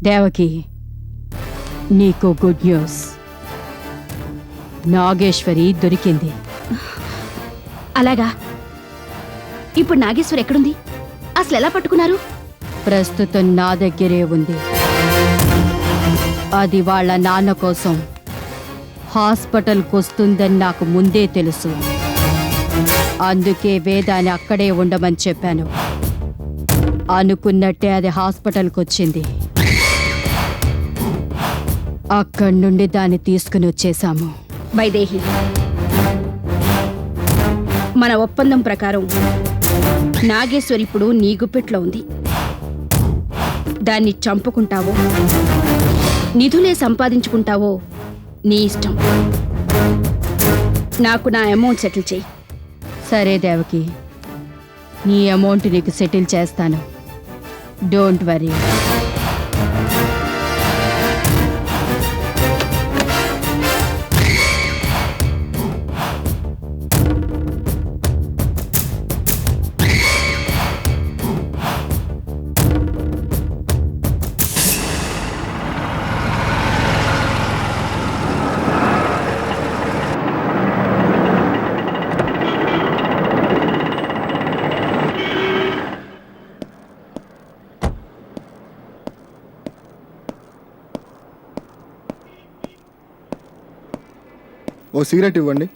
దేవకి, నీకు good news. Nageswari దొరికింది. అలాగా? ఇప్పుడు నాగేశ్వరి ఎక్కడుంది? అసలు ఎలా పట్టుకున్నారు? ప్రస్తుతం నా దగ్గరే ఉంది. అది వాళ్ళ నాన్న కోసం హాస్పిటల్కి వస్తుందని నాకు ముందే తెలుసు. అందుకే వేదాన్ని అక్కడే ఉండమని చెప్పాను. అనుకున్నట్టే అది హాస్పిటల్కి వచ్చింది. అక్కడి నుండి దాన్ని తీసుకుని వచ్చేశాము. వైదేహి, మన ఒప్పందం ప్రకారం నాగేశ్వరి ఇప్పుడు నీ గుప్పెట్లో ఉంది. దాన్ని చంపుకుంటావో నిధులే సంపాదించుకుంటావో నీ ఇష్టం. నాకు నా అమౌంట్ సెటిల్ చేయి. సరే దేవకి, నీ అమౌంట్ నీకు సెటిల్ చేస్తాను. Don't worry. ఓ సిగరెట్ ఇవ్వండి.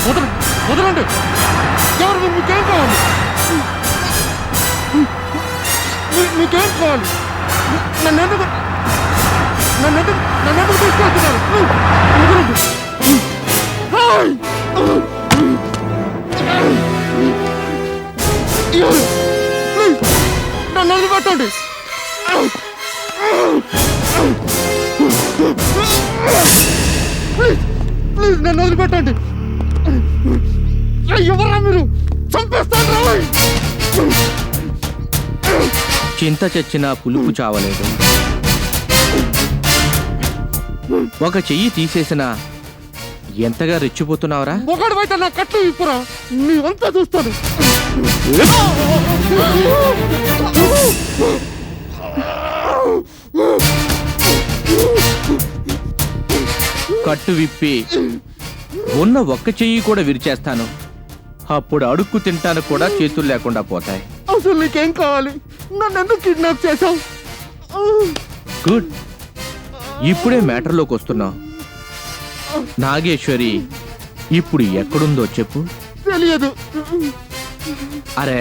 ఎవరు వదలండి. ఎవరు మీరు? మీకేం కావాలి? మీకేం కావాలి? నన్నెందుకు తీసుకెళ్తున్నారు? వదలండి. ప్లీజ్ నన్ను వదిలిపెట్టండి. ప్లీజ్ నన్ను వదిలిపెట్టండి. ఎవరా మీరు? చంపేస్తాను. చింత చచ్చినా పులుపు చావలేదు. ఒక చెయ్యి తీసేసినా ఎంతగా రెచ్చిపోతున్నావురా? ఒకటి బయట నా కట్లు ఇప్పురా, నీ అంతా చూస్తాను. కట్టు విప్పి ఉన్న ఒక్క చెయ్యి కూడా విరిచేస్తాను. అప్పుడు అడుక్కు తింటాను కూడా చేతులు లేకుండా పోతాయి. అసలు నీకేం కావాలి? నన్ను ఎందుకు కిడ్నాప్ చేశావు? గుడ్, ఇప్పుడే మ్యాటర్లోకి వస్తున్నావు. నాగేశ్వరి ఇప్పుడు ఎక్కడుందో చెప్పు. తెలియదు. అరే,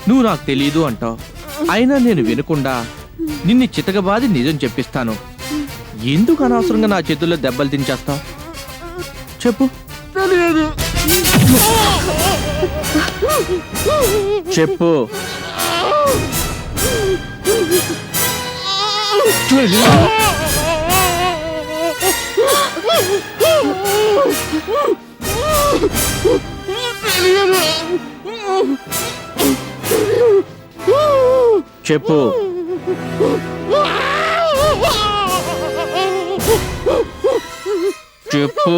నువ్వు నాకు తెలీదు అంటావు. అయినా నేను వినకుండా నిన్ను చితకబాది నిజం చెప్పిస్తాను. ఎందుకు అనవసరంగా నా చేతుల్లో దెబ్బలు తించేస్తావు? చెప్పు. తెలియదు. చెప్పు. చెప్పు. చెప్పు.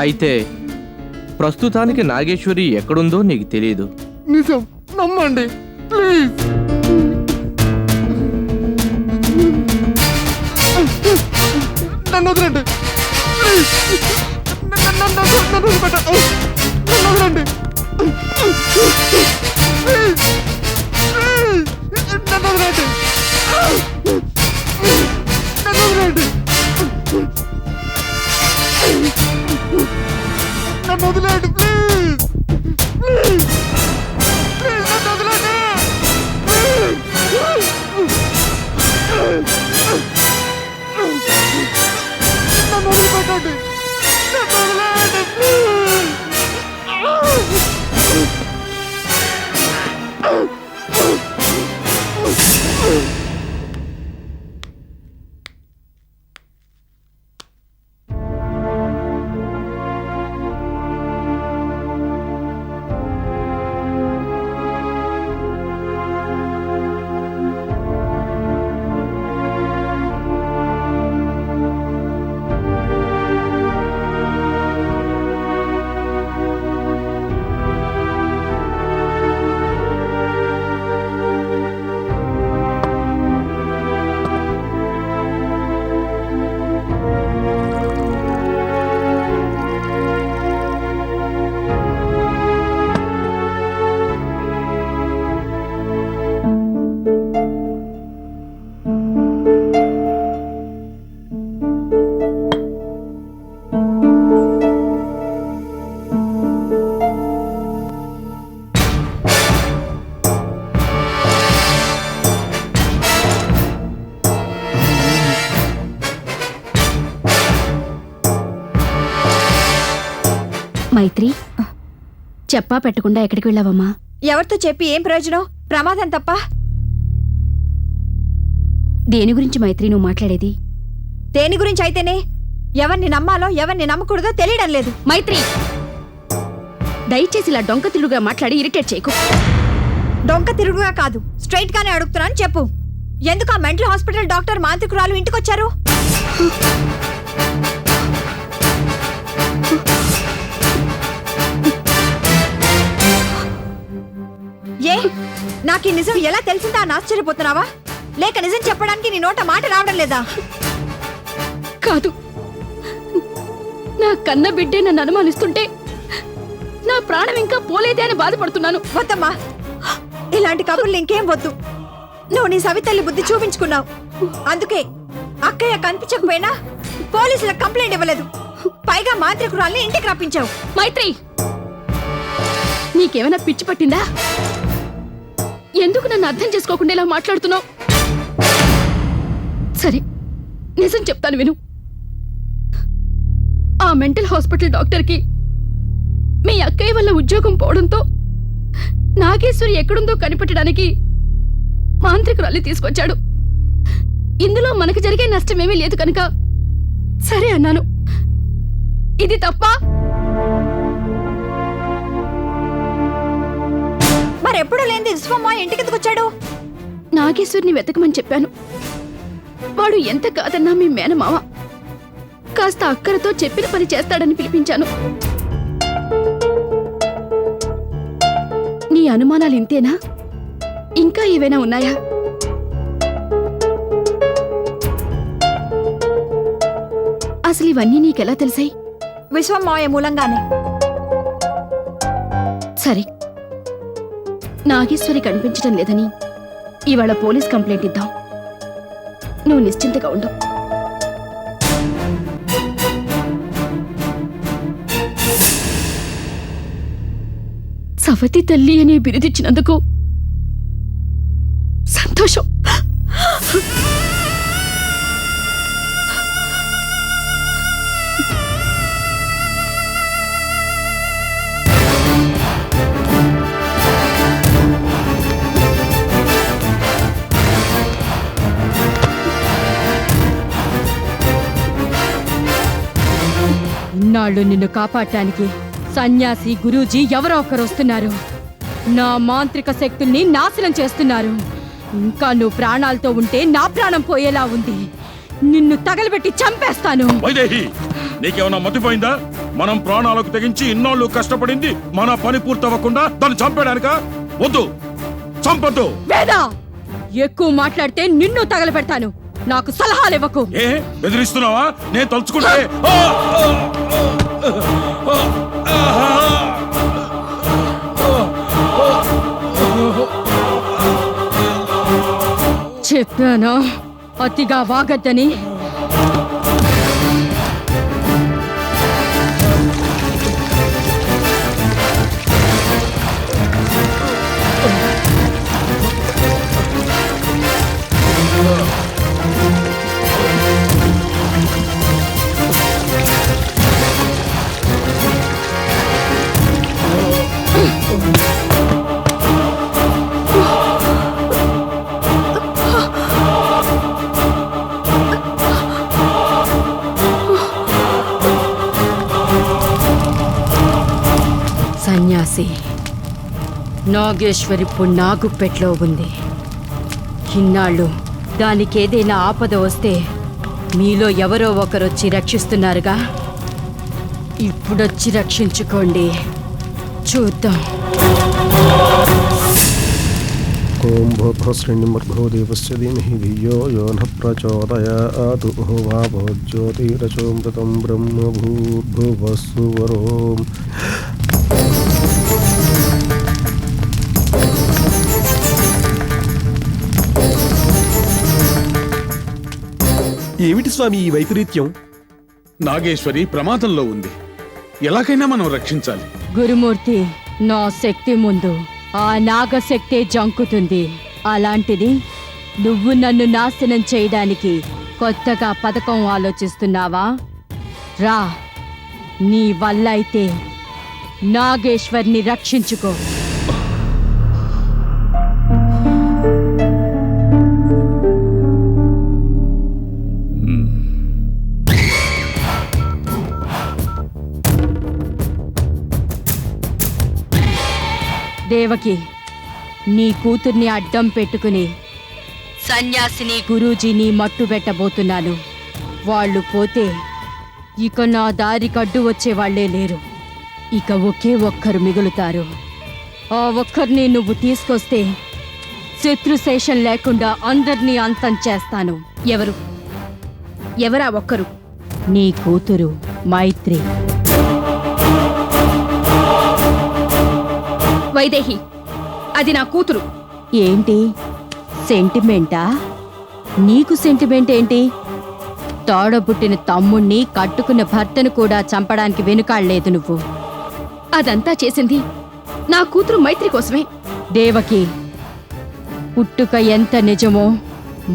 అయితే ప్రస్తుతానికి నాగేశ్వరి ఎక్కడుందో నీకు తెలియదు. నిజం, నమ్మండి ప్లీజ్. నన్ను వదలండి ప్లీజ్. నన్ను వదిలిపెట్ట. నన్ను వదలండి ప్లీజ్. ప్లీజ్ నన్ను వదలండి. నన్ను వదలండి. నన్ను వదిలేండి ప్లీజ్. ప్లీజ్ ప్లీజ్ నన్ను వదిలేండి. నన్ను వదిలిపెట్టండి. నన్ను వదిలేండి ప్లీజ్. మైత్రి, చెప్పా పెట్టకుండా ఎక్కడికి వెళ్ళావమ్మా? ఎవరితో చెప్పి ఏం ప్రయోజనం? ప్రమాదం తప్ప. దేని గురించి మైత్రి నువ్వు మాట్లాడేది? దేని గురించి అయితేనే ఎవరిని నమ్మాలో ఎవరిని నమ్మకూడదో తెలియడం లేదు. మైత్రి, దయచేసి ఇలా డొంక తిరుగుగా మాట్లాడి ఇరిటేట్ చేయకు. డొంక తిరుగుగా కాదు, స్ట్రైట్ గానే అడుగుతున్నాను, చెప్పు. ఎందుకు ఆ మెంటల్ హాస్పిటల్ డాక్టర్ మాంత్రికురాలు ఇంటికొచ్చారు? ఏ నాకు ఈ నిజం ఎలా తెలిసిందా అని ఆశ్చర్యపోతున్నావా? లేక నిజం చెప్పడానికి నీ నోట మాట రావడం లేదా? కాదు, నా కన్న బిడ్డే నన్ను అనుమానిస్తుంటే నా ప్రాణం ఇంకా పోలేదే అని బాధపడుతున్నాను. వద్దమ్మా, ఇలాంటి కబుర్లు ఇంకేం వద్దు. నువ్వు నీ సవితల్లి బుద్ధి చూపించుకున్నావు. అందుకే అక్కయ్య కనిపించకపోయినా పోలీసులకు కంప్లైంట్ ఇవ్వలేదు. పైగా మాంత్రికురాల్ని ఇంటికి రప్పించావు. మైత్రి, నీకేమైనా పిచ్చి పట్టిందా? ఎందుకు నన్ను అర్థం చేసుకోకుండా ఇలా మాట్లాడుతున్నావు? సరే, నిజం చెప్తాను విను. ఆ మెంటల్ హాస్పిటల్ డాక్టర్కి మీ అక్కయ్య వల్ల ఉద్యోగం పోవడంతో నాగేశ్వరి ఎక్కడుందో కనిపెట్టడానికి మాంత్రికురాల్ని తీసుకొచ్చాడు. ఇందులో మనకు జరిగే నష్టమేమీ లేదు కనుక సరే అన్నాను. ఇది తప్ప? మరెప్పుడు లేని విశ్వమ్మ ఇంటికి ఎందుకు వచ్చాడు? నాగేశ్వరిని వెతకమని చెప్పాను. వాడు ఎంత కాదన్నా మీ మేనమావ. కాస్త అక్కరతో చెప్పిన పని చేస్తాడని పిలిపించాను. నీ అనుమానాలు ఇంతేనా? ఇంకా ఏవైనా ఉన్నాయా? అసలు ఇవన్నీ నీకెలా తెలిసాయి? విశ్వమ్మాయ మూలంగానే. సరే, నాగేశ్వరి కనిపించడం లేదని ఇవాళ పోలీస్ కంప్లైంట్ ఇద్దాం. నువ్వు నిశ్చింతగా ఉండు. సవతి తల్లి అనే బిరుదిచ్చినందుకు సంతోషం. ఇన్నాళ్ళు నిన్ను కాపాడటానికి సన్యాసి గురూజీ ఎవరో ఒకరు వస్తున్నారు. నా మాంత్రిక శక్తుల్ని నాశనం చేస్తున్నారు. ఇంకా నువ్వు ప్రాణాలతో ఉంటే నా ప్రాణం పోయేలా ఉంది. నిన్ను తగలబెట్టి చంపేస్తాను. వైదేహి, నీకేమన్నా మతిపోయిందా? మనం ప్రాణాలకు తెగించి ఇన్నాళ్ళు కష్టపడింది మన పని పూర్తవ్వకుండా దాన్ని చంపేడానిక? వద్దు, చంపొద్దు. వేదా, ఎక్కువ మాట్లాడితే నిన్ను తగలబెడతాను. నాకు సలహాలు ఇవ్వకు. ఏ బెదిరిస్తున్నావా? నేను తలుచుకుంటే చెప్పానా అతిగా వాగద్దని? సన్యాసి, నాగేశ్వరి ఇప్పుడు నాగుప్పెట్లో ఉంది. ఇన్నాళ్ళు దానికి ఏదైనా ఆపద వస్తే మీలో ఎవరో ఒకరొచ్చి రక్షిస్తున్నారుగా, ఇప్పుడొచ్చి రక్షించుకోండి, చూద్దాం. ఓం భూర్భువస్సుర్భో దేవస్య ధీమహి ధియో యో నః ప్రచోదయాత్. ఓవాపో జ్యోతిరసోమృతం బ్రహ్మ భూర్భువస్సువరోం. ఏమిటి స్వామి ఈ వైపరీత్యం? నాగేశ్వరి ప్రమాదంలో ఉంది. ఎలాగైనా మనం రక్షించాలి. గురుమూర్తి, నా శక్తి ముందు ఆ నాగశక్తే జంకుతుంది. అలాంటిది నువ్వు నన్ను నాశనం చేయడానికి కొత్తగా పథకం ఆలోచిస్తున్నావా? రా, నీ వల్ల అయితే నాగేశ్వర్ని రక్షించుకో. దేవకి, నీ కూతుర్ని అడ్డం పెట్టుకుని సన్యాసిని గురూజీని మట్టు పెట్టబోతున్నాను. వాళ్ళు పోతే ఇక నా దారి కడ్డు వచ్చేవాళ్లే లేరు. ఇక ఒకే ఒక్కరు మిగులుతారు. ఆ ఒక్కరిని నువ్వు తీసుకొస్తే శత్రుశేషం లేకుండా అందర్నీ అంతం చేస్తాను. ఎవరు? ఎవరా ఒక్కరు? నీ కూతురు మైత్రి. వైదేహి, అది నా కూతురు. ఏంటి సెంటిమెంటా? నీకు సెంటిమెంట్ ఏంటి? తోడబుట్టిన తమ్ముణ్ణి, కట్టుకున్న భర్తను కూడా చంపడానికి వెనుకాడలేదు నువ్వు. అదంతా చేసింది నా కూతురు మైత్రి కోసమే. దేవకి, పుట్టుక ఎంత నిజమో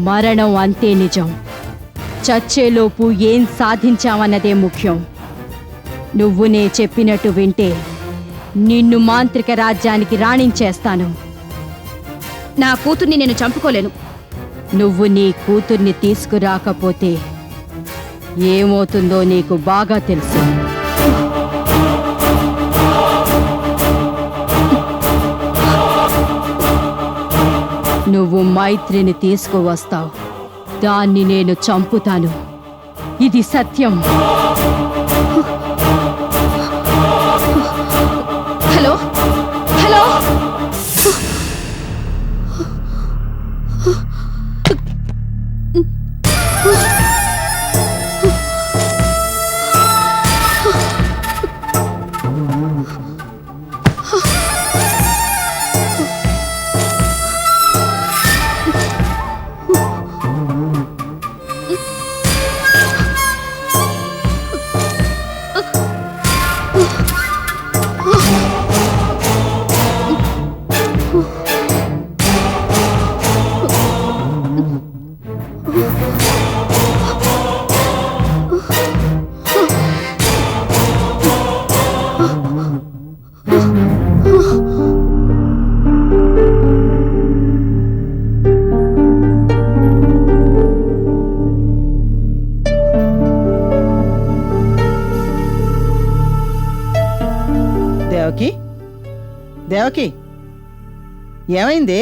మరణం అంతే నిజం. చచ్చేలోపు ఏం సాధించావన్నదే ముఖ్యం. నువ్వు నే చెప్పినట్టు వింటే నిన్ను మాంత్రిక రాజ్యానికి రాణించేస్తాను. నా కూతుర్ని నేను చంపుకోలేను. నువ్వు నీ కూతుర్ని తీసుకురాకపోతే ఏమవుతుందో నీకు బాగా తెలుసు. నువ్వు మైత్రిని తీసుకువస్తావు, దాన్ని నేను చంపుతాను. ఇది సత్యం. హలో హలో, దేవకి, దేవకి, ఏమైంది?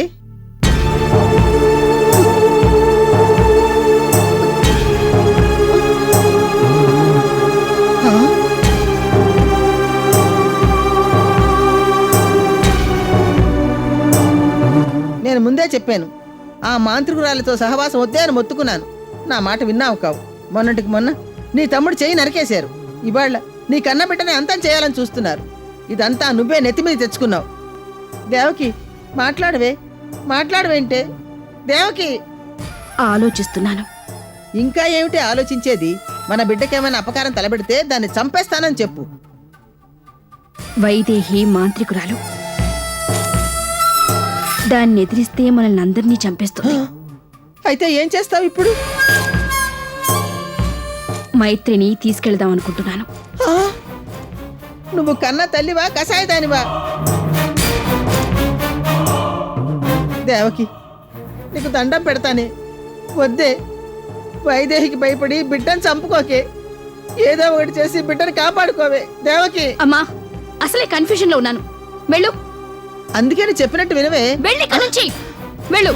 ముందే చెప్పాను. ఆ మాంత్రికురాలతో సహవాసం వద్దే అని మొత్తుకున్నాను. నా మాట విన్నావు కావు. మొన్నటికి మొన్న నీ తమ్ముడు చేయి నరికేశారు. ఇవాళ నీ కన్న బిడ్డని అంతం చేయాలని చూస్తున్నారు. ఇదంతా నువ్వే నెత్తి మీద తెచ్చుకున్నావు. దేవకి మాట్లాడవేంటే దేవకి? ఆలోచిస్తున్నాను. ఇంకా ఏమిటి ఆలోచించేది? మన బిడ్డకేమైనా అపకారం తలబెడితే దాన్ని చంపేస్తానని చెప్పు. వైదేహి మాంత్రికురాలు. దాన్ని ఎదిరిస్తే మనల్ని అందరినీ చంపేస్తుంది. అయితే ఏం చేస్తావు ఇప్పుడు? మైత్రిని తీసుకెళ్దాం అనుకుంటున్నాను. ఆ? నువ్వు కన్న తల్లివా కసాయిదానివా? దేవకి నీకు దండం పెడతానే. వద్దే, వైదేహికి భయపడి బిడ్డను చంపుకోకే. ఏదో ఒకటి చేసి బిడ్డను కాపాడుకోవే దేవకి. అమ్మా, అసలే కన్ఫ్యూజన్ లో ఉన్నాను. వెళ్ళు. అందుకే నేను చెప్పినట్టు వినవే. వెళ్ళి ఇక్కడి నుంచి వెళ్ళు.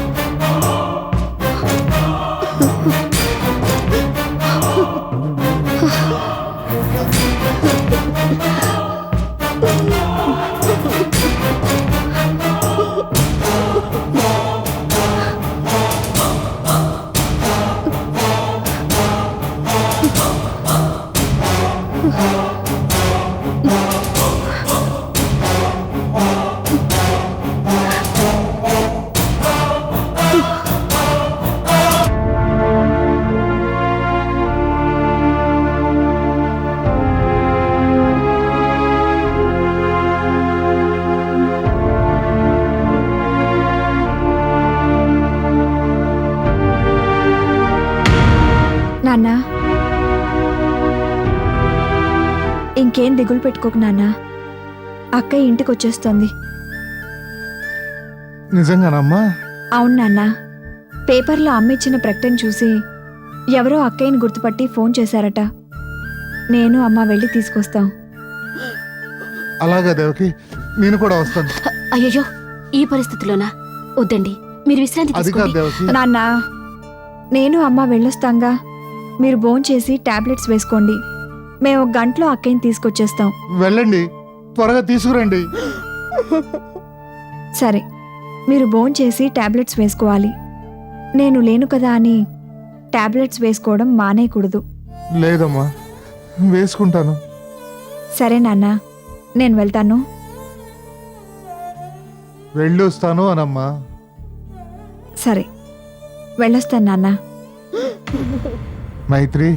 నాన్న, ఇంకేం దిగులు పెట్టుకోకు నాన్న. అక్క ఇంటికి వచ్చేస్తోంది. నిజంగానమ్మా? అవును నాన్న. పేపర్లో అమ్మ ఇచ్చిన ప్రకటన చూసి ఎవరో అక్కయ్యని గుర్తుపట్టి ఫోన్ చేశారట. నేను అమ్మ వెళ్ళి తీసుకొస్తాం. అలాగా దేవకి, నేను కూడా వస్తాను. అయ్యో, ఈ పరిస్థితిలోనా? వద్దండి, మీరు విశ్రాంతి అది కాదు తీసుకోండి. దేవకి. నాన్న, నేను అమ్మ వెళ్ళొస్తాంగా. మీరు భోంచేసి టాబ్లెట్స్ వేసుకోండి. మేము 1 గంటలో అక్కయ్యని తీసుకొచ్చేస్తాం. వెళ్ళండి, త్వరగా తీసుకురండి. సరే, మీరు భోంచేసి టాబ్లెట్స్ వేసుకోవాలి. నేను లేను కదా అని టాబ్లెట్స్ వేసుకోవడం మానేయకూడదు. లేదమ్మా, వేసుకుంటాను. సరే నాన్న, నేను వెళ్తాను. వెళ్ళొస్తాను అనమ్మా. సరే, వెళ్ళొస్తాను నాన్న. మైత్రి,